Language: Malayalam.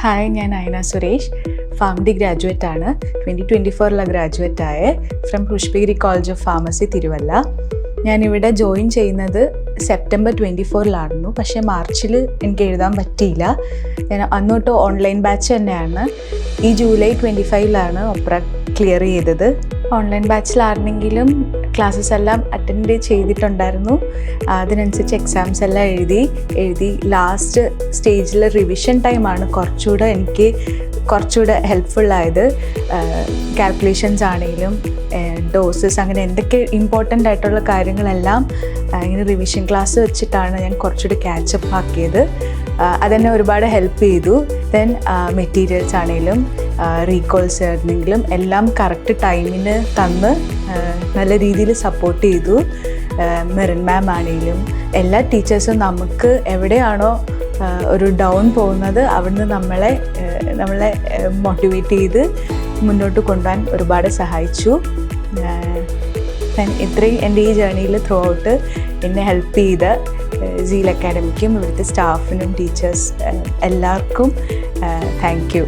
ഹായ്, ഞാൻ അയന സുരേഷ്. ഫാർമഡി ഗ്രാജുവേറ്റ് ആണ്. 2024 ഗ്രാജുവേറ്റ് ആയ from Pushpagiri college of pharmacy Thiruvalla. ഞാനിവിടെ ജോയിൻ ചെയ്യുന്നത് സെപ്റ്റംബർ 24 പക്ഷേ മാർച്ചിൽ എനിക്ക് എഴുതാൻ പറ്റിയില്ല. ഞാൻ അന്നോട്ട് ഓൺലൈൻ ബാച്ച് തന്നെയാണ്. ഈ ജൂലൈ 25 ഒപ്ര ക്ലിയർ ചെയ്തത്. ഓൺലൈൻ ബാച്ചിലായിരുന്നെങ്കിലും ക്ലാസ്സസ് എല്ലാം അറ്റൻഡ് ചെയ്തിട്ടുണ്ടായിരുന്നു. അതിനനുസരിച്ച് എക്സാംസ് എല്ലാം എഴുതി ലാസ്റ്റ് സ്റ്റേജിൽ റിവിഷൻ ടൈമാണ് കുറച്ചുകൂടെ ഹെൽപ്ഫുള്ളായത്. കാൽക്കുലേഷൻസ് ആണെങ്കിലും ഡോസസ് അങ്ങനെ എന്തൊക്കെ ഇമ്പോർട്ടൻ്റ് ആയിട്ടുള്ള കാര്യങ്ങളെല്ലാം ഇങ്ങനെ റിവിഷൻ ക്ലാസ് വെച്ചിട്ടാണ് ഞാൻ കുറച്ചുകൂടി ക്യാച്ചപ്പ് ആക്കിയത്. അതെന്നെ ഒരുപാട് ഹെൽപ്പ് ചെയ്തു. ദെൻ മെറ്റീരിയൽസ് ആണെങ്കിലും റീകോൾസ് ആയിരുന്നെങ്കിലും എല്ലാം കറക്റ്റ് ടൈമിന് തന്ന് നല്ല രീതിയിൽ സപ്പോർട്ട് ചെയ്തു. മെറിൻ മാം ആണെങ്കിലും എല്ലാ ടീച്ചേഴ്സും നമുക്ക് എവിടെയാണോ ഒരു ഡൗൺ പോകുന്നത് അവിടുന്ന് നമ്മളെ മോട്ടിവേറ്റ് ചെയ്ത് മുന്നോട്ട് കൊണ്ടുപോകാൻ ഒരുപാട് സഹായിച്ചു. ഇത്രയും എൻ്റെ ഈ ജേർണിയിൽ ത്രൂ ഔട്ട് എന്നെ ഹെൽപ്പ് ചെയ്ത സീൽ അക്കാഡമിക്കും ഇവിടുത്തെ സ്റ്റാഫിനും ടീച്ചേഴ്സ് എല്ലാവർക്കും താങ്ക് യു.